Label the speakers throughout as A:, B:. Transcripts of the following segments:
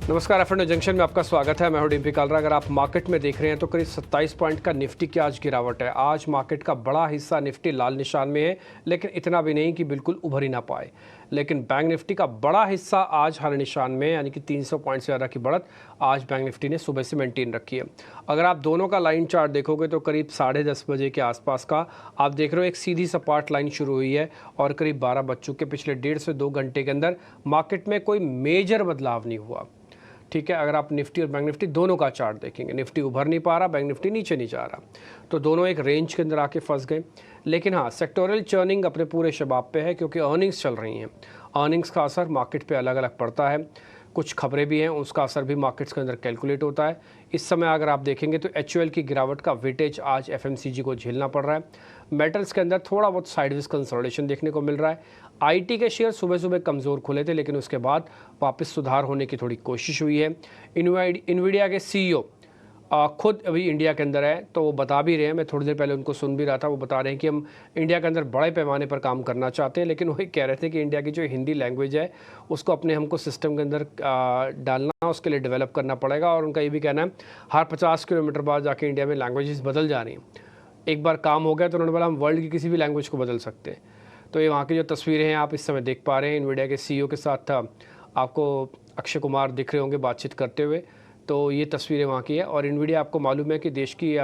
A: नमस्कार, F&O junction में आपका स्वागत है। मैं हूं डिम्पी कालरा। अगर आप मार्केट में देख रहे हैं तो करीब 27 पॉइंट का निफ्टी की आज गिरावट है। आज मार्केट का बड़ा हिस्सा निफ्टी लाल निशान में है, लेकिन इतना भी नहीं कि बिल्कुल उभर ही ना पाए। लेकिन बैंक निफ्टी का बड़ा हिस्सा आज हरे निशान में, यानी कि 300 पॉइंट से ज़्यादा की बढ़त आज बैंक निफ्टी ने सुबह से मेंटेन रखी है। अगर आप दोनों का लाइन चार्ट देखोगे तो करीब 10:30 बजे के आसपास का आप देख रहे हो एक सीधी सपाट लाइन शुरू हुई है और करीब 12 बज चुके। पिछले 1.5 से 2 घंटे के अंदर मार्केट में कोई मेजर बदलाव नहीं हुआ। ठीक है, अगर आप निफ्टी और बैंक निफ्टी दोनों का चार्ट देखेंगे, निफ्टी उभर नहीं पा रहा, बैंक निफ्टी नीचे नहीं जा रहा, तो दोनों एक रेंज के अंदर आके फंस गए। लेकिन हाँ, सेक्टोरल चर्निंग अपने पूरे शबाब पे है, क्योंकि अर्निंग्स चल रही हैं। अर्निंग्स का असर मार्केट पे अलग अलग पड़ता है, कुछ खबरें भी हैं, उसका असर भी मार्केट्स के अंदर कैलकुलेट होता है। इस समय अगर आप देखेंगे तो HUL की गिरावट का वेटेज आज FMCG को झेलना पड़ रहा है। मेटल्स के अंदर थोड़ा बहुत साइडवेज कंसोलिडेशन देखने को मिल रहा है। IT के शेयर सुबह सुबह कमज़ोर खुले थे, लेकिन उसके बाद वापस सुधार होने की थोड़ी कोशिश हुई है। इन्वीडिया के CEO खुद अभी इंडिया के अंदर है, तो वो बता भी रहे हैं, मैं थोड़ी देर पहले उनको सुन भी रहा था, वो बता रहे हैं कि हम इंडिया के अंदर बड़े पैमाने पर काम करना चाहते हैं, लेकिन वही कह रहे थे कि इंडिया की जो हिंदी लैंग्वेज है उसको अपने हमको सिस्टम के अंदर डालना, उसके लिए डेवलप करना पड़ेगा। और उनका ये भी कहना है हर 50 किलोमीटर बाद जाके इंडिया में लैंग्वेजेस बदल जा रही हैं। एक बार काम हो गया तो उन्होंने बोला हम वर्ल्ड की किसी भी लैंग्वेज को बदल सकते हैं। तो ये वहाँ की जो तस्वीरें हैं आप इस समय देख पा रहे हैं, इन्वीडिया के CEO के साथ आपको अक्षय कुमार दिख रहे होंगे बातचीत करते हुए। तो ये तस्वीरें वहाँ की है। और इन्वीडिया आपको मालूम है कि देश की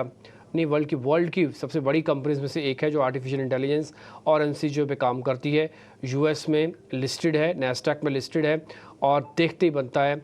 A: नहीं वर्ल्ड की सबसे बड़ी कंपनीज में से एक है जो आर्टिफिशियल इंटेलिजेंस और एनसीजीओ पे काम करती है। US में लिस्टेड है, नैस्डैक में लिस्टेड है, और देखते ही बनता है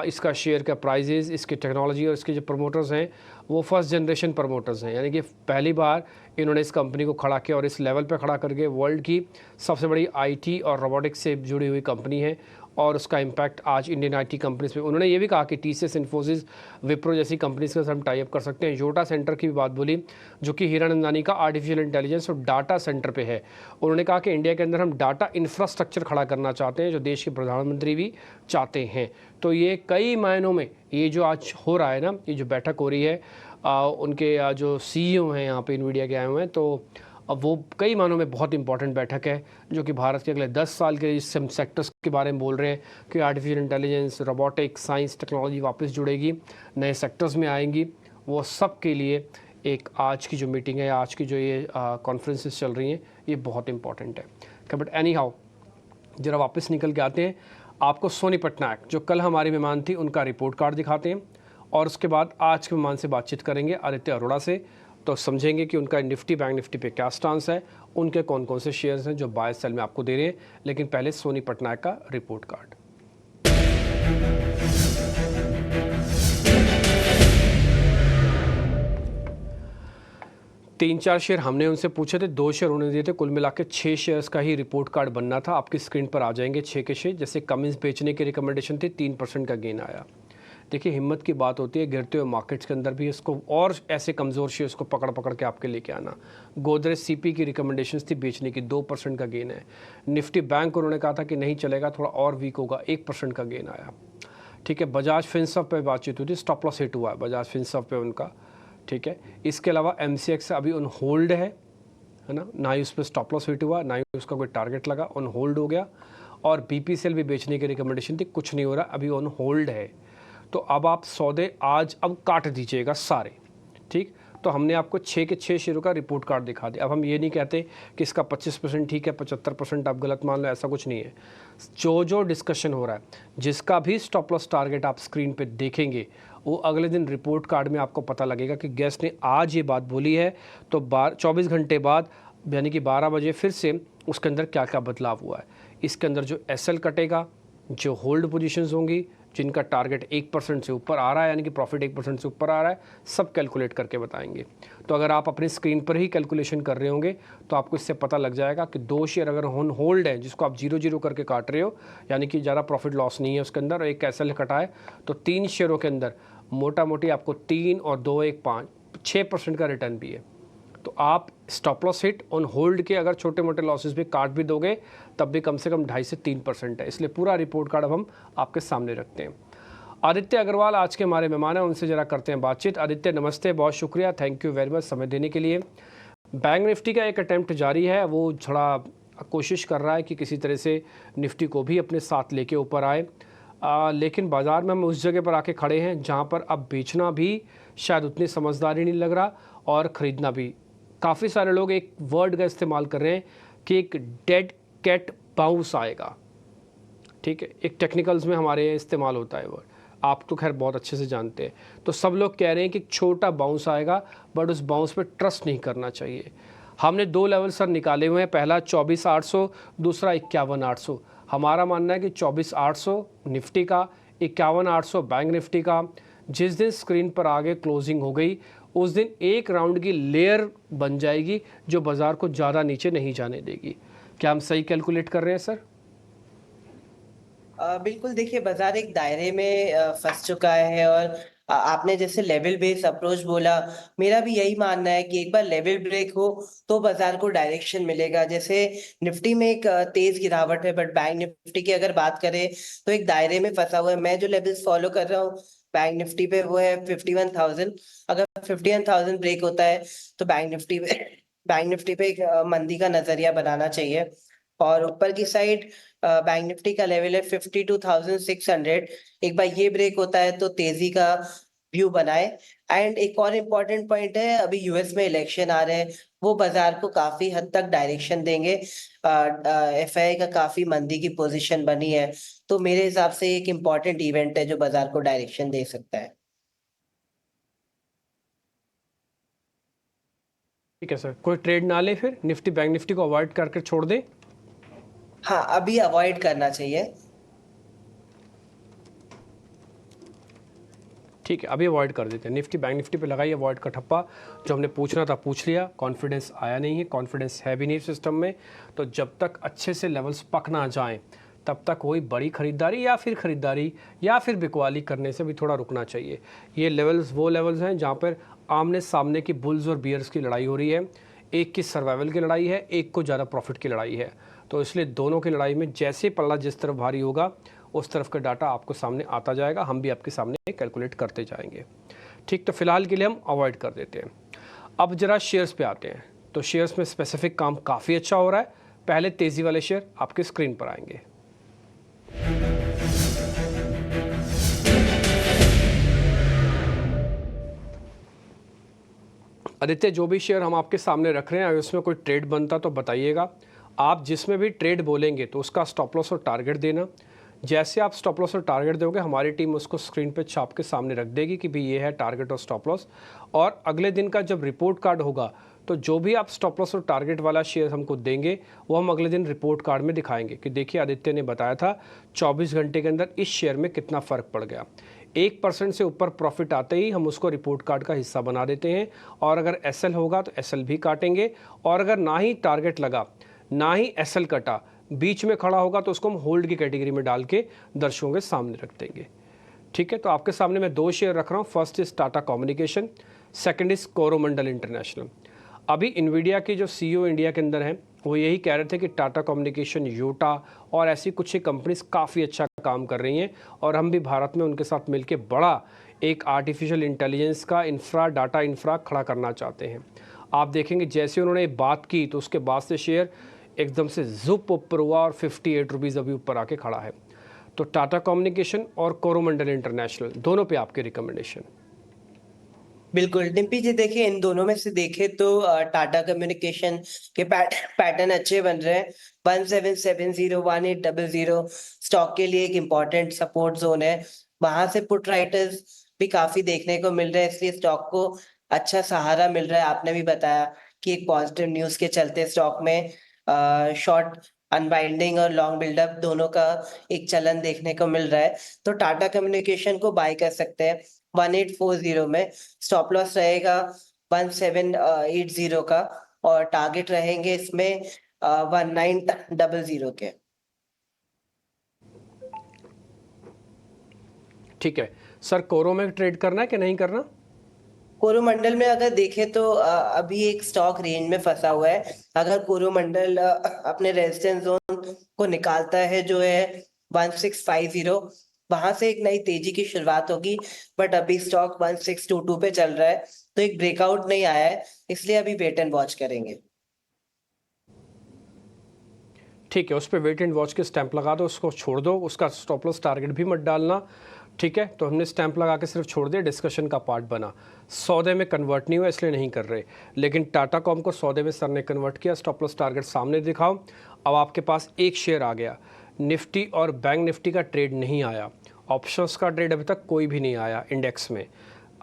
A: इसका शेयर का प्राइजेज़, इसकी टेक्नोलॉजी और इसके जो प्रमोटर्स हैं वो फर्स्ट जनरेशन प्रमोटर्स हैं, यानी कि पहली बार इन्होंने इस कंपनी को खड़ा किया और इस लेवल पे खड़ा करके वर्ल्ड की सबसे बड़ी IT और रोबोटिक्स से जुड़ी हुई कंपनी है। और उसका इम्पैक्ट आज इंडियन IT कंपनीज पे, उन्होंने ये भी कहा कि TCS, इन्फोसिस, विप्रो जैसी कंपनीज के साथ हम टाई अप कर सकते हैं। योटा सेंटर की भी बात बोली, जो कि हीरानंदानी का आर्टिफिशियल इंटेलिजेंस और डाटा सेंटर पे है। उन्होंने कहा कि इंडिया के अंदर हम डाटा इंफ्रास्ट्रक्चर खड़ा करना चाहते हैं, जो देश के प्रधानमंत्री भी चाहते हैं। तो ये कई मायनों में ये जो आज हो रहा है ना, ये जो बैठक हो रही है, उनके जो CEO हैं यहाँ पे इन्वीडिया के आए हुए हैं, तो अब वो कई मानों में बहुत इंपॉर्टेंट बैठक है, जो कि भारत के अगले 10 साल के इस सेक्टर्स के बारे में बोल रहे हैं कि artificial intelligence, robotics, science, technology वापस जुड़ेगी, नए सेक्टर्स में आएंगी। वो सब के लिए एक आज की जो मीटिंग है, आज की जो ये कॉन्फ्रेंसेस चल रही हैं, ये बहुत इंपॉर्टेंट है। बट एनी हाउ, जरा वापस निकल के आते हैं, आपको सोनी पटनायक जो कल हमारी मेहमान थी उनका रिपोर्ट कार्ड दिखाते हैं, और उसके बाद आज के मेहमान से बातचीत करेंगे आदित्य अरोड़ा से। तो समझेंगे कि उनका निफ्टी बैंक निफ्टी पे क्या स्टांस है, उनके कौन कौन से शेयर्स हैं जो बाय सेल में आपको दे रहे हैं। लेकिन पहले सोनी पटनायक का रिपोर्ट कार्ड। 3-4 शेयर हमने उनसे पूछे थे, 2 शेयर उन्होंने दिए थे, कुल मिला के 6 शेयर्स का ही रिपोर्ट कार्ड बनना था। आपकी स्क्रीन पर आ जाएंगे 6 के शेयर। जैसे कमिंस बेचने की रिकमेंडेशन थी, 3% का गेन आया। देखिए, हिम्मत की बात होती है, गिरते हुए मार्केट्स के अंदर भी इसको और ऐसे कमज़ोर शेयर्स को पकड़ पकड़ के आपके लेके आना। गोदरेज CP की रिकमेंडेशंस थी बेचने की, 2% का गेन है। निफ्टी बैंक उन्होंने कहा था कि नहीं चलेगा, थोड़ा और वीक होगा, 1% का गेन आया। ठीक है, बजाज फिनसर्व पे बातचीत हुई थी, स्टॉप लॉस हिट हुआ है बजाज फिनसर्व पे उनका। ठीक है, इसके अलावा MCX अभी ऑन होल्ड है ना ही उस पर स्टॉप लॉस हिट हुआ, ना ही उसका कोई टारगेट लगा, ऑन होल्ड हो गया। और BPCL भी बेचने की रिकमेंडेशन थी, कुछ नहीं हो रहा, अभी ऑन होल्ड है। तो अब आप सौदे आज अब काट दीजिएगा सारे। ठीक, तो हमने आपको 6 के 6 शेयरों का रिपोर्ट कार्ड दिखा दिया। अब हम ये नहीं कहते कि इसका 25% ठीक है, 75% आप गलत मान लो, ऐसा कुछ नहीं है। जो डिस्कशन हो रहा है, जिसका भी स्टॉप लॉस टारगेट आप स्क्रीन पे देखेंगे, वो अगले दिन रिपोर्ट कार्ड में आपको पता लगेगा कि गेस्ट ने आज ये बात बोली है, तो 24 घंटे बाद यानी कि 12 बजे फिर से उसके अंदर क्या क्या बदलाव हुआ है। इसके अंदर जो SL कटेगा, जो होल्ड पोजीशंस होंगी, जिनका टारगेट 1% से ऊपर आ रहा है, यानी कि प्रॉफिट 1% से ऊपर आ रहा है, सब कैलकुलेट करके बताएंगे। तो अगर आप अपनी स्क्रीन पर ही कैलकुलेशन कर रहे होंगे तो आपको इससे पता लग जाएगा कि 2 शेयर अगर ऑन होल्ड है, जिसको आप 0-0 करके काट रहे हो, यानी कि ज़्यादा प्रॉफिट लॉस नहीं है उसके अंदर, और एक SL कटा है, तो 3 शेयरों के अंदर मोटा मोटी आपको 3 और 2 1 5 6% का रिटर्न भी है। तो आप stop loss hit on hold के अगर छोटे मोटे लॉसेस भी काट भी दोगे, तब भी कम से कम 2.5 से 3% है। इसलिए पूरा रिपोर्ट कार्ड अब हम आपके सामने रखते हैं। आदित्य अग्रवाल आज के हमारे मेहमान हैं, उनसे जरा करते हैं बातचीत। आदित्य नमस्ते, बहुत शुक्रिया, थैंक यू वेरी मच समय देने के लिए। बैंक निफ्टी का एक अटैम्प्ट जारी है, वो थोड़ा कोशिश कर रहा है कि किसी तरह से निफ्टी को भी अपने साथ लेके ऊपर आए। लेकिन बाज़ार में हम उस जगह पर आके खड़े हैं जहाँ पर अब बेचना भी शायद उतनी समझदारी नहीं लग रहा और ख़रीदना भी। काफ़ी सारे लोग एक वर्ड का इस्तेमाल कर रहे हैं कि एक डेड कैट बाउंस आएगा। ठीक है, एक टेक्निकल्स में हमारे यहाँ इस्तेमाल होता है वर्ड, आप तो खैर बहुत अच्छे से जानते हैं। तो सब लोग कह रहे हैं कि एक छोटा बाउंस आएगा, बट उस बाउंस पे ट्रस्ट नहीं करना चाहिए। हमने 2 लेवल सर निकाले हुए हैं, पहला 24,800, दूसरा 51,800। हमारा मानना है कि 24,800 निफ्टी का, 51,800 बैंक निफ्टी का। जिस दिन स्क्रीन पर आगे क्लोजिंग हो गई उस दिन एक राउंड की लेयर बन जाएगी जो बाज़ार को ज़्यादा नीचे नहीं जाने देगी। क्या हम सही कैलकुलेट कर रहे हैं सर?
B: बिल्कुल, देखिए बाजार एक दायरे में फंस चुका है और आपने जैसे लेवल बेस अप्रोच बोला, मेरा भी यही मानना है कि एक बार लेवल ब्रेक हो तो बाजार को डायरेक्शन मिलेगा। जैसे निफ्टी में एक तेज गिरावट है, बट बैंक निफ्टी की अगर बात करें तो एक दायरे में फंसा हुआ है। मैं जो लेवल्स फॉलो कर रहा हूँ बैंक निफ्टी पे वो है 51,000। अगर 51,000 ब्रेक होता है तो बैंक निफ्टी पे एक मंदी का नजरिया बनाना चाहिए। और ऊपर की साइड बैंक निफ्टी का लेवल है 52,600। एक बार ये ब्रेक होता है तो तेजी का व्यू बनाए। एंड एक और इम्पोर्टेंट पॉइंट है, अभी यूएस में इलेक्शन आ रहे हैं, वो बाजार को काफी हद तक डायरेक्शन देंगे। एफआईआई का काफी मंदी की पोजीशन बनी है, तो मेरे हिसाब से एक इम्पोर्टेंट इवेंट है जो बाजार को डायरेक्शन दे सकता है।
A: ठीक है सर, कोई ट्रेड ना ले फिर, निफ्टी बैंक निफ्टी को अवॉइड करके छोड़ दें?
B: हाँ, अभी अवॉइड करना चाहिए।
A: ठीक है, अभी अवॉइड कर देते हैं। निफ्टी बैंक निफ्टी पे लगाइए अवॉइड का ठप्पा। जो हमने पूछना था पूछ लिया, कॉन्फिडेंस आया नहीं है, कॉन्फिडेंस है भी नहीं सिस्टम में। तो जब तक अच्छे से लेवल्स पक ना जाएं तब तक कोई बड़ी खरीदारी या फिर बिकवाली करने से भी थोड़ा रुकना चाहिए। ये लेवल्स वो लेवल्स हैं जहाँ पर आमने सामने की बुल्स और बियर्स की लड़ाई हो रही है। एक की सर्वाइवल की लड़ाई है, एक को ज़्यादा प्रॉफिट की लड़ाई है। तो इसलिए दोनों की लड़ाई में जैसे पल्ला जिस तरफ भारी होगा उस तरफ का डाटा आपको सामने आता जाएगा, हम भी आपके सामने कैलकुलेट करते जाएंगे। ठीक, तो फिलहाल के लिए हम अवॉइड कर देते हैं। अब जरा शेयर्स पे आते हैं। तो शेयर्स में स्पेसिफिक काम काफ़ी अच्छा हो रहा है। पहले तेज़ी वाले शेयर आपके स्क्रीन पर आएंगे। आदित्य, जो भी शेयर हम आपके सामने रख रहे हैं अगर उसमें कोई ट्रेड बनता तो बताइएगा। आप जिसमें भी ट्रेड बोलेंगे तो उसका स्टॉप लॉस और टारगेट देना। जैसे आप स्टॉप लॉस और टारगेट दोगे हमारी टीम उसको स्क्रीन पे छाप के सामने रख देगी कि भाई ये है टारगेट और स्टॉप लॉस। और अगले दिन का जब रिपोर्ट कार्ड होगा तो जो भी आप स्टॉप लॉस और टारगेट वाला शेयर हमको देंगे वो हम अगले दिन रिपोर्ट कार्ड में दिखाएंगे कि देखिए आदित्य ने बताया था 24 घंटे के अंदर इस शेयर में कितना फ़र्क पड़ गया। 1% से ऊपर प्रॉफिट आते ही हम उसको रिपोर्ट कार्ड का हिस्सा बना देते हैं। और अगर एसएल होगा तो एसएल भी काटेंगे, और अगर ना ही टारगेट लगा ना ही एसएल कटा, बीच में खड़ा होगा तो उसको हम होल्ड की कैटेगरी में डाल के दर्शकों के सामने रख देंगे। ठीक है, तो आपके सामने मैं 2 शेयर रख रहा हूँ। First is Tata communication, second is Coromandel international. अभी इन्वीडिया के जो सीईओ इंडिया के अंदर हैं वो यही कह रहे थे कि टाटा कम्युनिकेशन, योटा और ऐसी कुछ ही कंपनीज काफ़ी अच्छा काम कर रही हैं और हम भी भारत में उनके साथ मिलकर बड़ा एक आर्टिफिशियल इंटेलिजेंस का डाटा इंफ्रा खड़ा करना चाहते हैं। आप देखेंगे जैसे उन्होंने बात की तो उसके बाद से शेयर एकदम से जुप ऊपर हुआ और 58 रुपीज़ अभी ऊपर आके खड़ा है। तो टाटा कम्युनिकेशन और कोरोमंडल इंटरनेशनल दोनों पे आपके रिकमेंडेशन?
B: बिल्कुल डिम्पी जी, देखिए इन दोनों में से देखे तो टाटा कम्युनिकेशन के पैटर्न अच्छे बन रहे हैं। 1770 1800 स्टॉक के लिए एक इम्पोर्टेंट सपोर्ट जोन है। वहां से पुट राइटर्स भी काफी देखने को मिल रहे हैं, इसलिए स्टॉक को अच्छा सहारा मिल रहा है। आपने भी बताया कि एक पॉजिटिव न्यूज के चलते स्टॉक में शॉर्ट अनबाइंडिंग और लॉन्ग बिल्डअप दोनों का एक चलन देखने को मिल रहा है। तो टाटा कम्युनिकेशन को बाय कर सकते हैं 1840 में। स्टॉप लॉस रहेगा 1780 का, और टारगेट रहेंगे इसमें 1900 के।
A: ठीक है सर, कोरो में ट्रेड करना है कि नहीं करना?
B: कोरोमंडल में अगर देखें तो अभी एक स्टॉक रेंज में फंसा हुआ है। अगर कोरोमंडल अपने रेजिस्टेंस जोन को निकालता है जो है 1650, वहां से एक नई तेजी की शुरुआत होगी। बट अभी स्टॉक 1622 पे चल रहा है, तो एक ब्रेकआउट नहीं आया है, इसलिए अभी वेट एंड वॉच करेंगे।
A: ठीक है, उस पर वेट एंड वॉच के स्टैंप लगा दो, उसको छोड़ दो, उसका स्टॉप लॉस टारगेट भी मत डालना। ठीक है, तो हमने स्टैंप लगा के सिर्फ छोड़ दिया, डिस्कशन का पार्ट बना। सौदे में कन्वर्ट नहीं हुआ इसलिए नहीं कर रहे, लेकिन टाटा कॉम को सौदे में सर ने कन्वर्ट किया। स्टॉप लॉस टारगेट सामने दिखाओ। अब आपके पास एक शेयर आ गया। निफ्टी और बैंक निफ्टी का ट्रेड नहीं आया, ऑप्शंस का ट्रेड अभी तक कोई भी नहीं आया इंडेक्स में।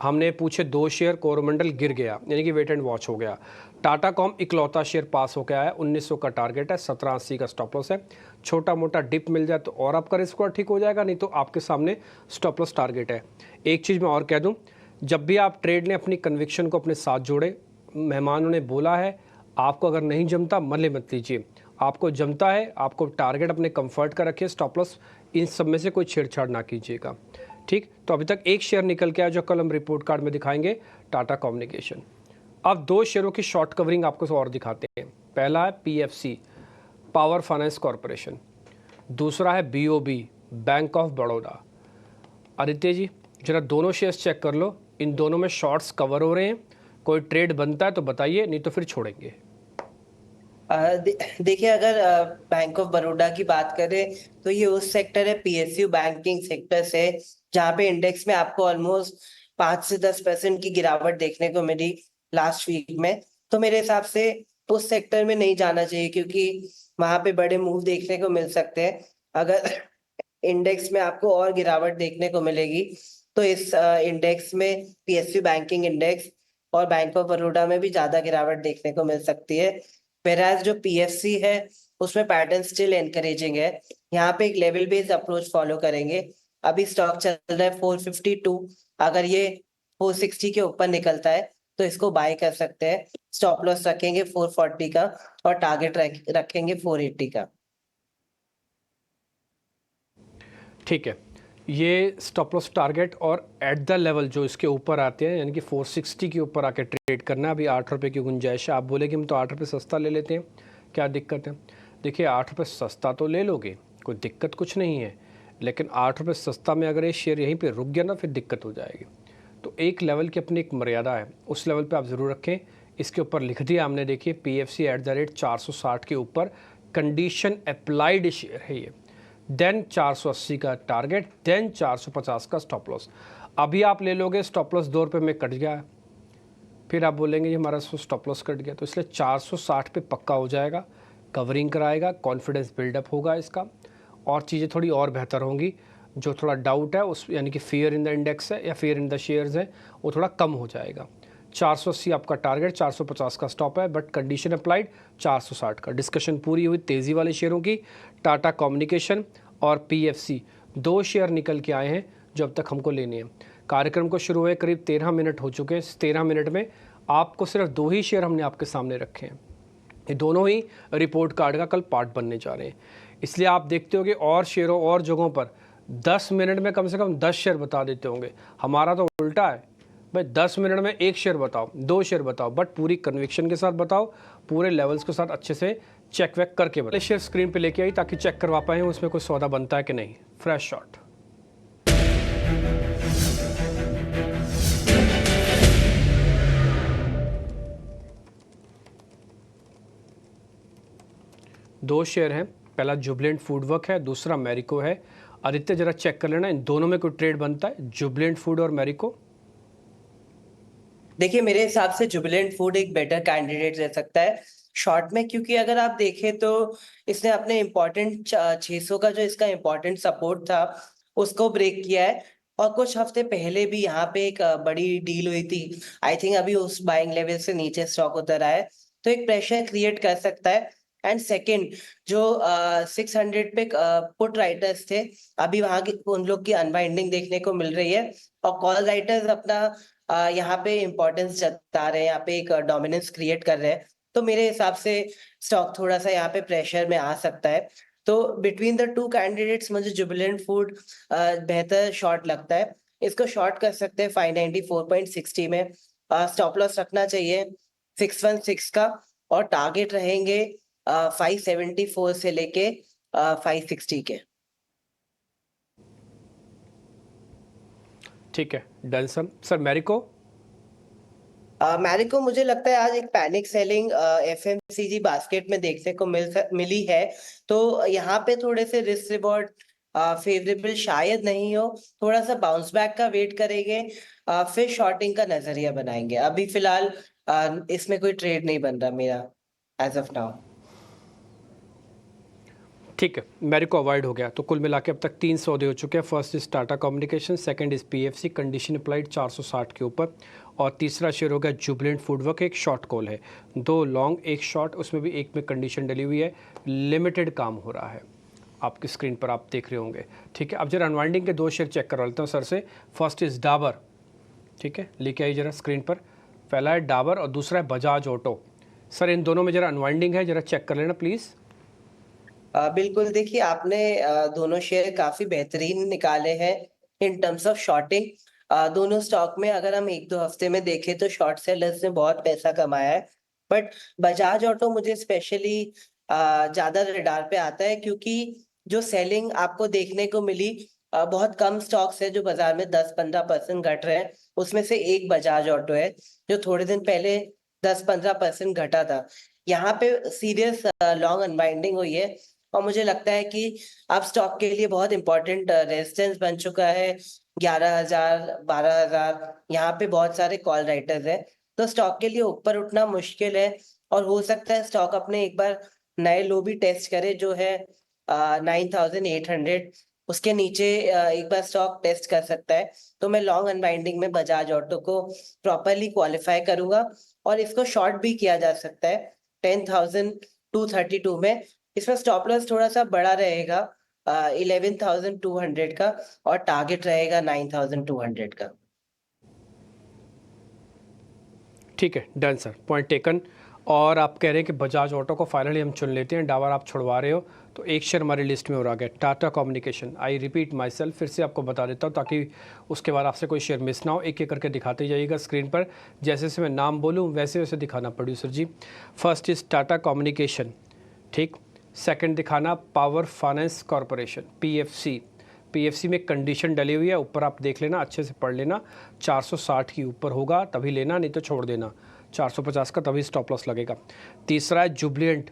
A: हमने पूछे 2 शेयर, कोरोमंडल गिर गया, यानी कि वेट एंड वॉच हो गया। टाटा कॉम इकलौता शेयर पास हो गया है, 1900 का टारगेट है, 1780 का स्टॉप लॉस है। छोटा मोटा डिप मिल जाए तो और आपका रिस्क स्कोर ठीक हो जाएगा, नहीं तो आपके सामने स्टॉप लॉस टारगेट है। एक चीज़ मैं और कह दूं, जब भी आप ट्रेड ने अपनी कन्विक्शन को अपने साथ जोड़े, मेहमानों ने बोला है आपको अगर नहीं जमता मले मत लीजिए, आपको जमता है, आपको टारगेट अपने कंफर्ट का रखिए, स्टॉप लॉस इन सब में से कोई छेड़छाड़ ना कीजिएगा। ठीक, तो अभी तक एक शेयर निकल के आया जो कल हम रिपोर्ट कार्ड में दिखाएंगे, टाटा कम्युनिकेशन। अब 2 शेयरों की शॉर्ट कवरिंग आपको और दिखाते हैं। पहला है पीएफसी, पावर फाइनेंस कॉरपोरेशन। दूसरा है BOB, Bank of Baroda. Aditya ji जरा दोनों शेयर्स चेक कर लो, इन दोनों में शॉर्ट्स कवर हो रहे हैं, कोई ट्रेड बनता है तो बताइए, नहीं तो फिर छोड़ेंगे।
B: देखिए, अगर बैंक ऑफ बड़ौदा की बात करें तो ये उस सेक्टर है, पीएसयू बैंकिंग सेक्टर से, जहाँ पे इंडेक्स में आपको ऑलमोस्ट 5 से 10% की गिरावट देखने को मिली लास्ट वीक में। तो मेरे हिसाब से उस सेक्टर में नहीं जाना चाहिए, क्योंकि वहां पे बड़े मूव देखने को मिल सकते हैं। अगर इंडेक्स में आपको और गिरावट देखने को मिलेगी तो इस इंडेक्स में पीएसयू बैंकिंग इंडेक्स और बैंक ऑफ बड़ौदा में भी ज्यादा गिरावट देखने को मिल सकती है। वेराज जो पीएफसी है उसमें पैटर्न स्टिल एनकरेजिंग है। यहाँ पे एक लेवल बेस्ड अप्रोच फॉलो करेंगे। अभी स्टॉक चल रहा है 452, अगर ये 460 के ऊपर निकलता है तो इसको बाय कर सकते हैं। स्टॉप लॉस रखेंगे 440 का और टारगेट रखेंगे 480 का।
A: ठीक है, ये स्टॉप लॉस टारगेट और एट द लेवल जो इसके ऊपर आते हैं, यानी कि 460 के ऊपर आके ट्रेड करना है। अभी 8 रुपये की गुंजाइश है। आप बोले कि हम तो 8 रुपये सस्ता ले लेते हैं, क्या दिक्कत है? देखिए 8 रुपये सस्ता तो ले लोगे, कोई दिक्कत कुछ नहीं है, लेकिन 8 रुपये सस्ता में अगर ये शेयर यहीं पर रुक गया ना फिर दिक्कत हो जाएगी। तो एक लेवल की अपनी एक मर्यादा है, उस लेवल पे आप ज़रूर रखें। इसके ऊपर लिख दिया हमने, देखिए पीएफसी @460 के ऊपर कंडीशन अप्लाइड शेयर है ये। देन 480 का टारगेट, देन 450 का स्टॉप लॉस। अभी आप ले लोगे, स्टॉप लॉस 2 रुपये में कट गया है, फिर आप बोलेंगे ये हमारा स्टॉप लॉस कट गया, तो इसलिए 460 पे पक्का हो जाएगा, कवरिंग कराएगा, कॉन्फिडेंस बिल्डअप होगा इसका, और चीज़ें थोड़ी और बेहतर होंगी। जो थोड़ा डाउट है उस, यानी कि फियर इन द इंडेक्स है या फियर इन द शेयर्स है, वो थोड़ा कम हो जाएगा। 480 आपका टारगेट, 450 का स्टॉप है, बट कंडीशन अप्लाइड 460 का। डिस्कशन पूरी हुई तेज़ी वाले शेयरों की। टाटा कम्युनिकेशन और पीएफसी 2 शेयर निकल के आए हैं जो अब तक हमको लेने हैं। कार्यक्रम को शुरू हुए करीब 13 मिनट हो चुके हैं। 13 मिनट में आपको सिर्फ 2 ही शेयर हमने आपके सामने रखे हैं। ये दोनों ही रिपोर्ट कार्ड का कल पार्ट बनने जा रहे हैं, इसलिए आप देखते होंगे और शेयरों और जगहों पर 10 मिनट में कम से कम 10 शेयर बता देते होंगे। हमारा तो उल्टा है भाई, 10 मिनट में 1 शेयर बताओ, 2 शेयर बताओ, बट पूरी कन्विक्शन के साथ बताओ, पूरे लेवल्स के साथ अच्छे से चेक वेक करके बताओ। शेयर स्क्रीन पे लेके आई ताकि चेक करवा पाएँ उसमें कोई सौदा बनता है कि नहीं। Fresh shot. दो शेयर हैं, पहला जुबलेंट फूडवर्क है, दूसरा मैरिको है। आदित्य जरा चेक कर लेना इन दोनों में कोई ट्रेड बनता है, जुबलेंट फूड और मैरिको।
B: देखिए, मेरे हिसाब से जुबिलेंट फूड एक बेटर कैंडिडेट रह सकता है शॉर्ट में, क्योंकि अगर आप देखें तो इसने अपने इम्पोर्टेंट 600 का जो इसका इम्पोर्टेंट सपोर्ट था उसको ब्रेक किया है। और कुछ हफ्ते पहले भी यहाँ पे एक बड़ी डील हुई थी। आई थिंक अभी उस बाइंग लेवल से नीचे स्टॉक उतर आया है, तो एक प्रेशर क्रिएट कर सकता है। एंड सेकेंड, जो 600 पे पुट राइटर्स थे, अभी वहां की उन लोग की अनवाइंडिंग देखने को मिल रही है। और कॉल राइटर्स अपना यहाँ पे इम्पोर्टेंस जता रहे हैं, यहाँ पे एक डोमिनेंस क्रिएट कर रहे हैं। तो मेरे हिसाब से स्टॉक थोड़ा सा यहाँ पे प्रेशर में आ सकता है। तो बिटवीन द टू कैंडिडेट्स मुझे जुबिलेंट फूड बेहतर शॉर्ट लगता है। इसको शॉर्ट कर सकते हैं 594.60 में। स्टॉप लॉस रखना चाहिए 616 का, और टारगेट रहेंगे 574 से लेके 560 के।
A: ठीक है, डन सर। मैरिको
B: मैरिको मुझे लगता है आज एक पैनिक सेलिंग एफएमसीजी बास्केट में देखने को मिली है। तो यहाँ पे थोड़े से रिस्क रिवॉर्ड फेवरेबल शायद नहीं हो, थोड़ा सा बाउंस बैक का वेट करेंगे, फिर शॉर्टिंग का नजरिया बनाएंगे। अभी फिलहाल इसमें कोई ट्रेड नहीं बन रहा मेरा एज ऑफ नाउ।
A: ठीक है, मेरे को अवॉइड हो गया। तो कुल मिला के अब तक 3 सौदे हो चुके हैं। First is Tata communication, second is PFC, condition applied 460 के ऊपर, और तीसरा शेयर हो गया जुबिलेंट फूडवर्क, एक शॉर्ट कॉल है, 2 लॉन्ग 1 शॉर्ट, उसमें भी एक में कंडीशन डली हुई है, लिमिटेड काम हो रहा है, आपकी स्क्रीन पर आप देख रहे होंगे। ठीक है, अब जरा अनवाइंडिंग के 2 शेयर चेक करवा लेता हूँ सर से। फर्स्ट इज डाबर, ठीक है, लेके आई जरा स्क्रीन पर। पहला है डाबर और दूसरा है बजाज ऑटो। सर इन दोनों में जरा अनवाइंडिंग है, जरा चेक कर लेना प्लीज़।
B: बिल्कुल, देखिए आपने दोनों शेयर काफी बेहतरीन निकाले हैं इन टर्म्स ऑफ शॉर्टिंग। दोनों स्टॉक में अगर हम 1-2 हफ्ते में देखें तो शॉर्ट सेलर्स ने बहुत पैसा कमाया है। बट बजाज ऑटो मुझे स्पेशली ज्यादा रडार पे आता है, क्योंकि जो सेलिंग आपको देखने को मिली, बहुत कम स्टॉक्स है जो बाजार में 10-15% घट रहे हैं। उसमें से एक बजाज ऑटो है जो थोड़े दिन पहले 10-15% घटा था। यहाँ पे सीरियस लॉन्ग अनवाइंडिंग हुई है, और मुझे लगता है कि अब स्टॉक के लिए बहुत इंपॉर्टेंट रेजिस्टेंस बन चुका है 11,000 12,000। यहाँ पे बहुत सारे कॉल राइटर्स हैं, तो स्टॉक के लिए ऊपर उठना मुश्किल है, और हो सकता है स्टॉक अपने एक बार नए लो भी टेस्ट करे जो है 9,800। उसके नीचे एक बार स्टॉक टेस्ट कर सकता है। तो मैं लॉन्ग अनवाइंडिंग में बजाज ऑटो को प्रॉपरली क्वालिफाई करूंगा, और इसको शॉर्ट भी किया जा सकता है 10,232 में। इसमें स्टॉप लॉस थोड़ा सा बड़ा रहेगा 11,200 का, और टारगेट रहेगा 9,200 का।
A: ठीक है, डन सर, पॉइंट टेकन। और आप कह रहे हैं कि बजाज ऑटो को फाइनली हम चुन लेते हैं, डाबर आप छुड़वा रहे हो, तो एक शेयर हमारी लिस्ट में और आ गया Tata communication. I repeat my self, फिर से आपको बता देता हूँ ताकि उसके बाद आपसे कोई शेयर मिस ना हो। एक एक करके दिखाते जाइएगा स्क्रीन पर, जैसे जैसे मैं नाम बोलूँ वैसे वैसे दिखाना producer ji. First is Tata communication, ठीक। सेकंड दिखाना power finance corporation, PFC. PFC में कंडीशन डली हुई है, ऊपर आप देख लेना, अच्छे से पढ़ लेना, 460 के ऊपर होगा तभी लेना, नहीं तो छोड़ देना, 450 का तभी स्टॉप लॉस लगेगा। तीसरा है जुबिलेंट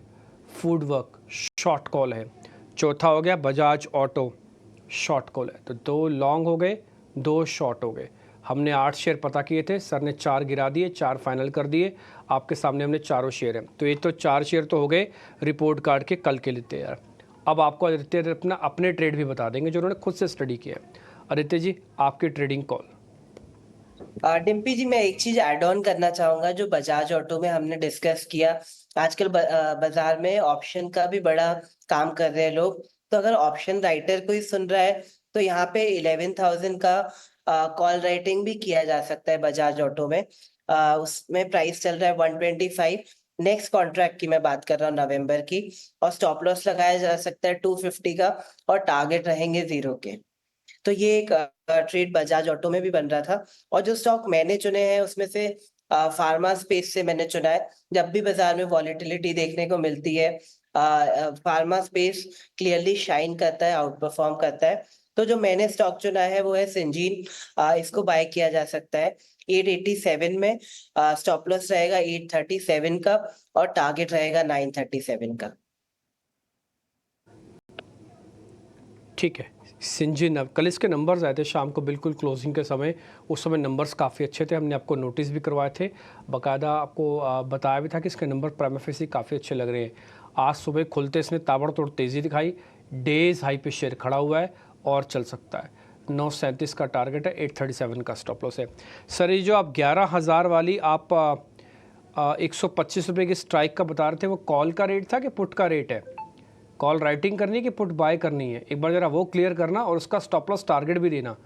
A: फूडवर्क, शॉर्ट कॉल है। चौथा हो गया बजाज ऑटो, शॉर्ट कॉल है। तो 2 लॉन्ग हो गए, 2 शॉर्ट हो गए। हमने 8 शेयर पता किए थे, सर ने 4 गिरा दिए, 4 फाइनल कर दिए। आपके सामने हमने चारों शेयर हैं, तो ये तो 4 शेयर तो हो गए रिपोर्ट कार्ड के कल के लिए तैयार। अब आपको आदित्य अपने ट्रेड भी बता देंगे जो उन्होंने खुद से स्टडी किया है। आदित्य जी, आपकी ट्रेडिंग कॉल।
B: डिम्पी जी, मैं एक चीज ऐड ऑन करना चाहूंगा जो बजाज ऑटो में हमने डिस्कस किया। आजकल बाजार में ऑप्शन का भी बड़ा काम कर रहे हैं लोग। तो अगर ऑप्शन राइटर कोई सुन रहा है तो यहाँ पे 11,000 का कॉल राइटिंग भी किया जा सकता है बजाज ऑटो में। उसमें प्राइस चल रहा है 125। नेक्स्ट कॉन्ट्रैक्ट की मैं बात कर रहा हूँ नवंबर की, और स्टॉप लॉस लगाया जा सकता है 250 का, और टारगेट रहेंगे 0 के। तो ये एक ट्रेड बजाज ऑटो में भी बन रहा था। और जो स्टॉक मैंने चुने हैं उसमें से फार्मा स्पेस से मैंने चुना है। जब भी बाजार में वॉलेटिलिटी देखने को मिलती है, फार्मा स्पेस क्लियरली शाइन करता है, आउट परफॉर्म करता है। तो जो मैंने स्टॉक चुना है वो है सिंजीन। इसको बाय किया जा सकता है 887 में। स्टॉप लॉस रहेगा 837 का, और टारगेट रहेगा 937 का।
A: ठीक है, सिंजिन। अब कल इसके नंबर्स आए थे शाम को बिल्कुल क्लोजिंग के समय, उस समय नंबर्स काफ़ी अच्छे थे, हमने आपको नोटिस भी करवाए थे, बाकायदा आपको बताया भी था कि इसके नंबर प्राइमा फेसी काफ़ी अच्छे लग रहे हैं। आज सुबह खुलते इसने ताबड़तोड़ तेज़ी दिखाई, डेज हाई पे शेयर खड़ा हुआ है और चल सकता है। 937 का टारगेट है, 837 का स्टॉप लॉस है। सर ये जो आप 11,000 वाली आप 125 रुपये की स्ट्राइक का बता रहे थे, वो कॉल का रेट था कि पुट का रेट है? कॉल राइटिंग करनी है कि पुट बाय करनी है, एक बार ज़रा वो क्लियर करना, और उसका स्टॉप लॉस टारगेट भी देना।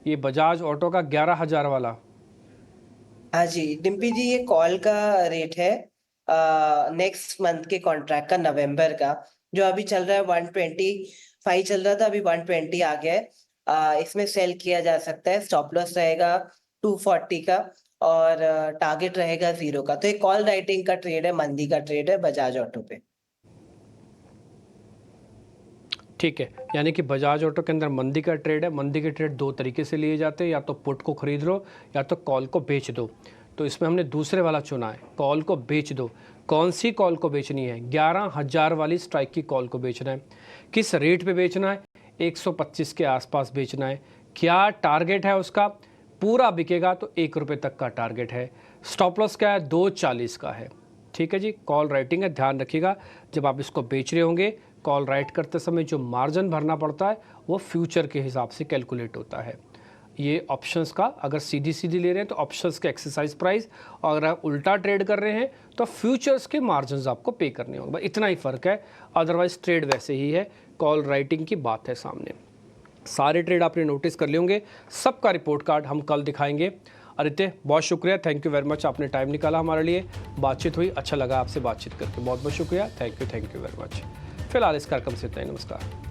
A: ये बजाज ऑटो का 11,000 वाला।
B: हाँ जी डिम्पी जी, ये कॉल का रेट है नेक्स्ट मंथ के कॉन्ट्रैक्ट का, नवंबर का, जो अभी चल रहा है 125 चल रहा था, अभी 120 आ गया है। इसमें सेल किया जा सकता है। स्टॉप लॉस रहेगा 240 का, और टारगेट रहेगा 0 का। तो ये कॉल राइटिंग का ट्रेड है, मंदी का ट्रेड है बजाज ऑटो पे।
A: ठीक है, यानी कि बजाज ऑटो के अंदर मंदी का ट्रेड है। मंदी के ट्रेड 2 तरीके से लिए जाते हैं, या तो पुट को खरीद लो या तो कॉल को बेच दो। तो इसमें हमने दूसरे वाला चुना है, कॉल को बेच दो। कौन सी कॉल को बेचनी है? 11,000 वाली स्ट्राइक की कॉल को बेचना है। किस रेट पे बेचना है? 125 के आसपास बेचना है। क्या टारगेट है उसका? पूरा बिकेगा तो 1 रुपये तक का टारगेट है। स्टॉप लॉस क्या है? 240 का है। ठीक है जी, कॉल राइटिंग है, ध्यान रखिएगा जब आप इसको बेच रहे होंगे, कॉल राइट करते समय जो मार्जिन भरना पड़ता है वो फ्यूचर के हिसाब से कैलकुलेट होता है। ये ऑप्शंस का अगर सीधी सीधी ले रहे हैं तो ऑप्शंस के एक्सरसाइज प्राइस, और अगर आप उल्टा ट्रेड कर रहे हैं तो फ्यूचर्स के मार्जिन आपको पे करने होंगे। बस इतना ही फ़र्क है, अदरवाइज ट्रेड वैसे ही है। कॉल राइटिंग की बात है सामने। सारे ट्रेड आपने नोटिस कर लिए होंगे, सबका रिपोर्ट कार्ड हम कल दिखाएंगे। आदित्य, बहुत शुक्रिया, थैंक यू वेरी मच, आपने टाइम निकाला हमारे लिए, बातचीत हुई, अच्छा लगा आपसे बातचीत करके, बहुत बहुत शुक्रिया, थैंक यू वेरी मच। फिलहाल इस कार्यक्रम से इतना ही, नमस्कार।